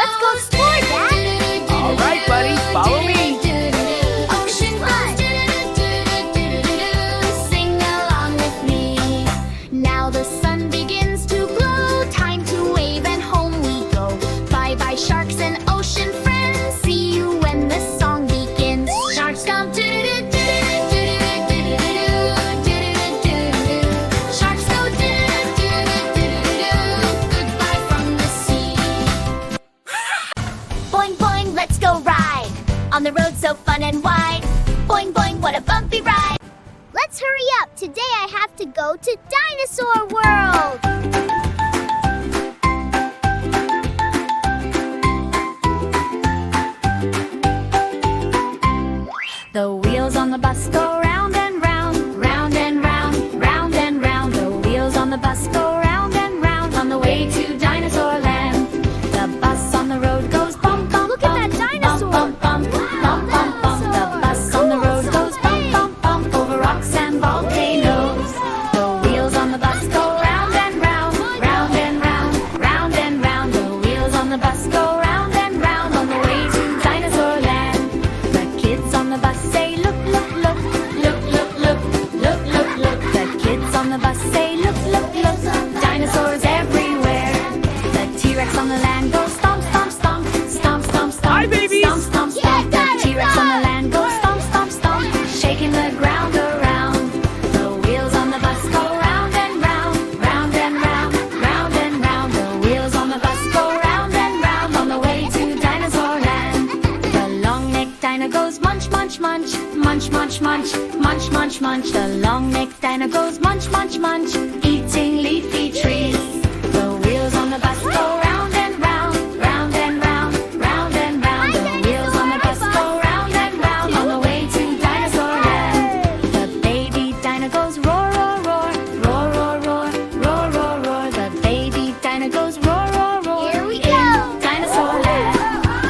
Let's go explore, Dad. All right, buddy, follow me. Ocean fun. Sing along with me. Now the sun begins to glow. Time to wave and home we go. Bye-bye sharks and ocean friends. See you when the song begins. Sharks come Sharks go goodbye from the sea. Boing boing, let's go ride. On the road so fun and wide. Boing boing, what a bumpy ride. Let's hurry up. Today I have to go to Dinosaur World. The wheels on the bus go round and round, round and round, round and round. The wheels on the bus go round and round on the way to Dinosaur Land. The bus on the road goes bump, bump, look bump, at that dinosaur. Bump, bump, bump, bump, bump, bump. The bus on the road goes bump, bump, bump over rocks and volcanoes. The wheels on the bus go round and round, round and round, round and round. The wheels on the bus go round and round on the way to Dinosaur Land. The kids on the bus say look, look, look, look, look, look, look, look, look. The kids on the bus say look, look, look, dinosaurs everywhere. The T-Rex on the land goes stomp, stomp, stomp, stomp, stomp, stomp. Hi, babies. Stomp, stomp, stomp. The T-Rex on the land goes stomp, stomp, stomp, shaking the ground around. The wheels on the bus go round and round, round and round, round and round. The wheels on the bus go round and round on the way to Dinosaur Land. The long-necked dino goes munch, munch, munch, munch, munch, munch, munch, munch, munch. The long-necked dino goes munch, munch, munch, eating leafy trees. The wheels on the bus go round and round, round and round, round and round. The wheels on the bus go round and round on the way to Dinosaur Land. The baby dino goes roar, roar, roar, roar, roar, roar, roar, roar, roar. The baby dino goes roar, roar, roar. Here we go. Dinosaur Land.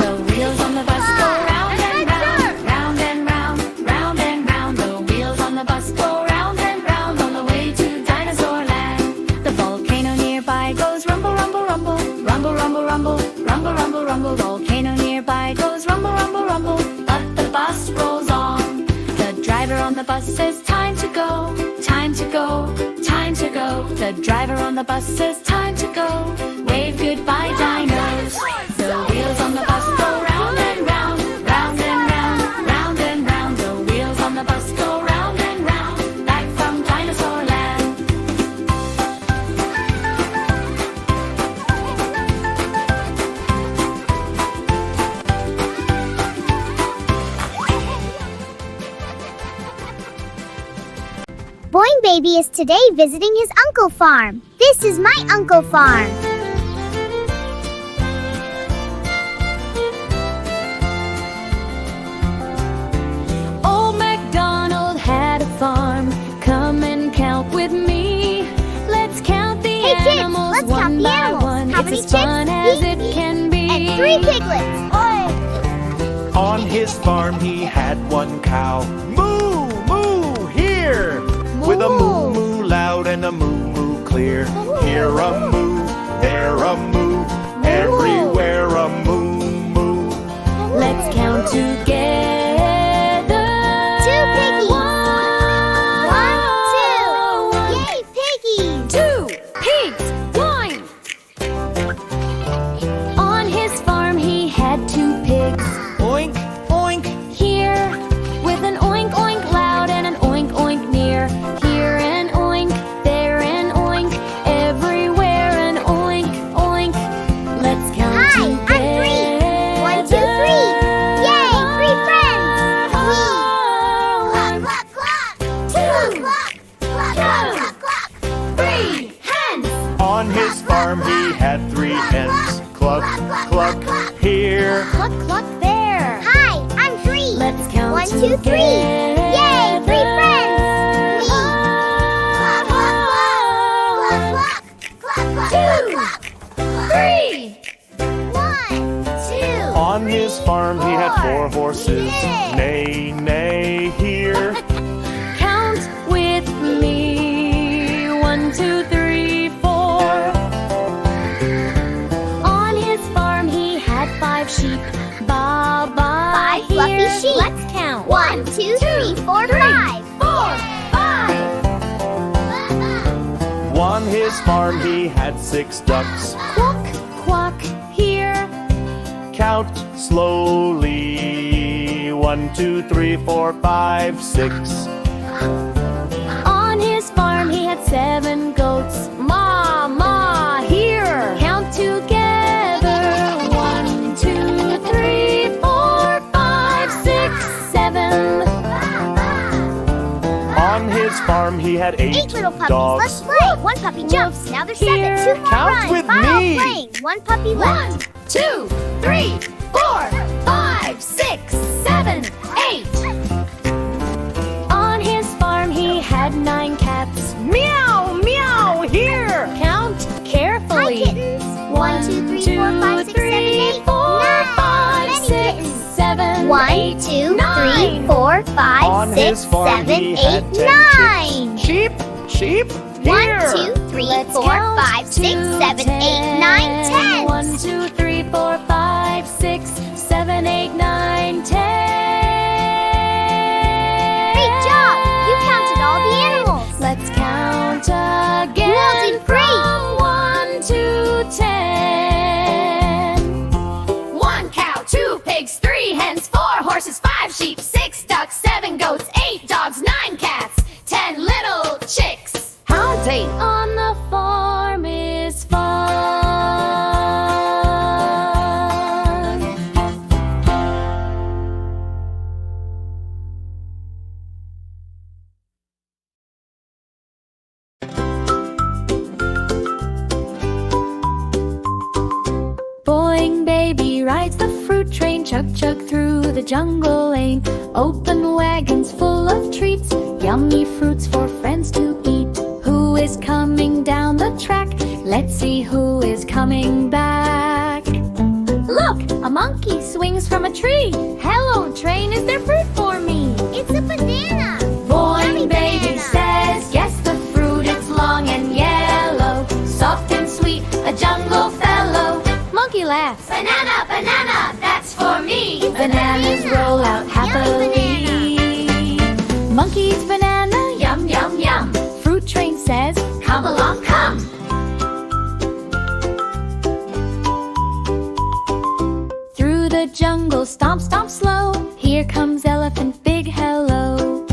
The wheels on the bus go round and round, round and round, round and round. The wheels on the bus go round and round on the way to Dinosaur Land. The volcano nearby goes rumble, rumble, rumble, rumble, rumble, rumble, rumble, rumble, rumble. Volcano nearby goes rumble, rumble, rumble, but the bus rolls on. The driver on the bus says time to go, time to go, time to go. The driver on the bus says time to go. Wave goodbye, dinos. The wheels on the bus go round and round, round and round, round and round. The wheels on the bus go round and round, back from Dinosaur Land. Boing Baby is today visiting his uncle farm. This is my uncle farm. Old MacDonald had a farm. Come and count with me. Let's count the Hey kids, animals let's one count the by animals. one. How It's many as chicks, fun as geese, it can be. and 3 piglets. On his farm he had one cow. Moo, moo, here! With a moo moo loud and a moo moo clear. Here a moo, there a moo, everywhere a moo moo. Let's count together. 2 piggies. 1, 2. Yay, piggies. 2 pigs. 1. On his farm he had 2 pigs. Oink, oink. Here, with an oink oink loud and an oink oink near. Here an oink, there an oink, everywhere an oink oink. Let's count Hi, I'm together. 3. 1, 2, 3. Yay, 3 friends. Clock, clock, clock. 2, Clock, clock, clock, clock. 3 hens. On his farm he had 3 hens. Cluck, cluck, here. Cluck, cluck, there. Hi, I'm 3. Let's count 1, 2, 3. Yay, 3 friends. Me. Clock, clock, clock. Clock, clock, clock. 2, 3. 1, 2. On his farm he had 4 horses. Yeah. Neigh, neigh, here. Count with me. 1, 2, 3, 4. On his farm he had sheep. Ba ba. 5 fluffy here. sheep. Let's count. 1, 2, 3, 4, 5. 4, 5. On his farm he had 6 ducks. Quack, quack, here. Count slowly. 1, 2, 3, 4, 5, 6. On his farm he had 7 goats. Ma, ma, here. Count together. 1, 2, 3, 4, 5, 6, 7. On his farm he had 8 little puppies. dogs. Let's play. 1 puppy jumps. Now there's 7. Here. 2 more Count runs. with 5 me. playing. 1 puppy left. 2, 3, 4, 5, 6, 7, 8. On his farm he had 9 cats. Meow, meow, here. Count Hi, carefully. kittens. 1, 2, 3, 4, 5, 6, 7, 8. 4, 5, Many 6, kittens. 7, 1, 8, 2, 9. 3, 4, 5, On 6, his farm 7, he 8, had 10 9. Sheep, sheep, 1, here. 2, 3, Let's 4, count 5, 6, to 7, 8, 9, 10. 1, 2, 3, 4, 5, 6, 7, 8, 9, 10. Great job! You counted all the animals. Let's count again. We'll do great. From 1 to 10. 1 cow, 2 pigs, 3 hens, 4 horses, 5 sheep, 6 ducks, 7 goats, 8 dogs, 9 cats, 10 little chicks. Counting on the farm is fun. Boing Baby rides the fruit train, chug chug through the jungle lane. Open wagons full of treats, yummy fruits for friends to eat. Who is coming down the track? Let's see who is coming back. Look, a monkey swings from a tree. Hello, train, is there fruit for me? It's a banana. Boing Yummy Baby banana. says, guess the fruit, it's long and yellow, soft and sweet, a jungle fellow. Monkey laughs. Banana, banana, that's for me. Bananas roll out happily. Monkey eats banana, yum, yum, yum. Fruit train says, come along, come. Through the jungle, stomp, stomp slow. Here comes elephant, big hello.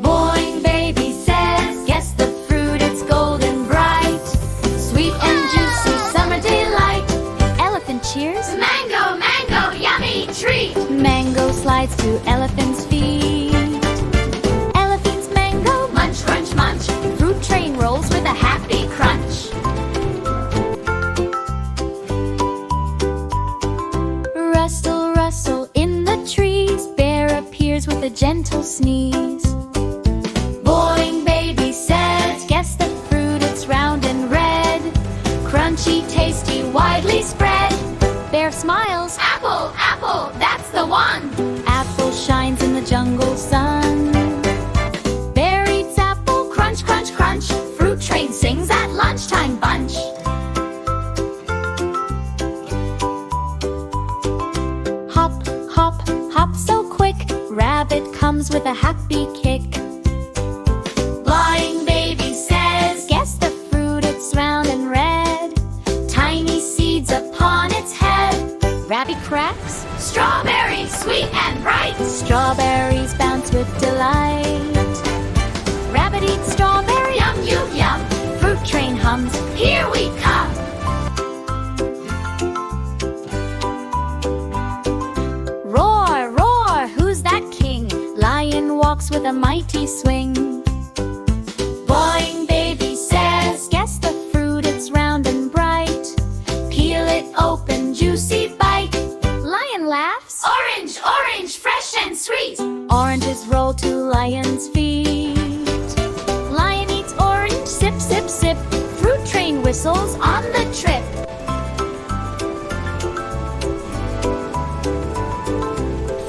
Boing Baby says, guess the fruit, it's golden bright, sweet and juicy, summer delight. Elephant cheers. Mango, mango, yummy treat. Mango slides to elephant's feet. Elephant's mango, munch, crunch, munch. Fruit train rolls with a happy crunch. Rustle, rustle in the trees. Bear appears with a gentle sneeze. Boing Baby says, guess the fruit, it's round and red, crunchy, tasty, widely spread. Bear smiles. Apple, apple, that's the one. Apple shines in the jungle sun. Bear eats apple, crunch, crunch, crunch. Fruit train sings at lunchtime bunch. Hop, hop, hop so quick. Rabbit comes with a happy kick. Boing Baby says, guess the fruit, it's round and red, tiny seeds upon its head. Rabbit cracks. Strawberries, sweet and bright. Strawberries bounce with delight. Rabbit eats strawberry, yum, yum, yum. Fruit train hums, here we come. Roar, roar, who's that king? Lion walks with a mighty swing. Boing Baby says, guess the fruit, it's round and bright, peel it open, juicy bite. Lion laughs. Orange, orange, fresh and sweet. Oranges roll to lion's feet. Lion eats orange, sip, sip, sip. Fruit train whistles on the trip.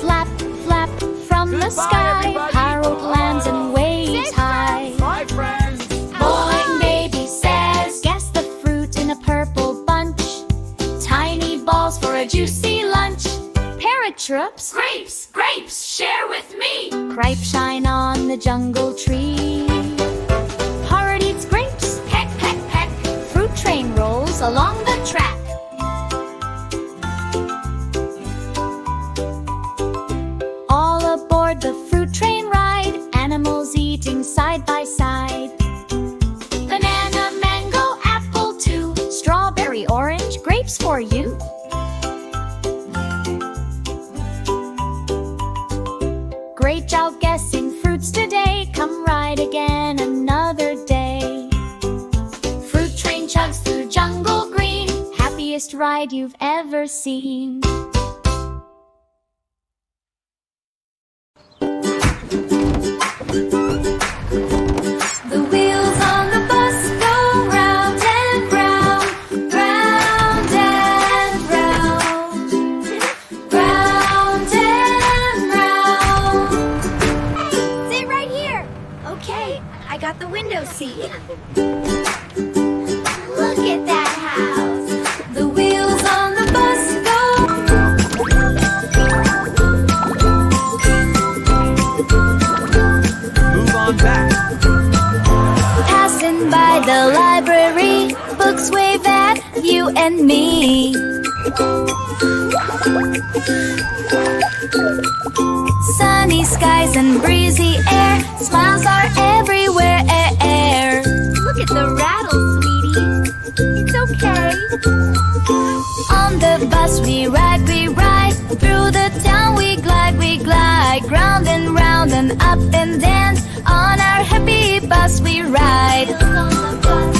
Flap, flap from the Goodbye, sky. everybody. Harold lands and waves high. Bye, friends. Boing Baby says, guess the fruit in a purple bunch, tiny balls for for a juicy lunch. Paratroops, Grapes, grapes, share with me. gripe shine on the jungle tree. Parrot eats grapes, Peck, peck, peck. fruit train rolls along the track. All aboard the fruit train ride, animals eating side by side. Banana, mango, apple too. Strawberry, orange, grapes for you. Great job guessing fruits today. Come ride again another day. Fruit train chugs through jungle green. Happiest ride you've ever seen. The wheels on the bus go round and round, round and round, round and round. Sit right here. Okay, I got the window seat. Look at that house. The wheels on the bus go. Move on back. Passing by the library, books wave at you and me. Sunny skies and breezy air, smiles are everywhere. Look at the rattle, sweetie. It's okay. On the bus we ride, through the town we glide, round and up and dance. On our happy bus we ride. Wheels on the bus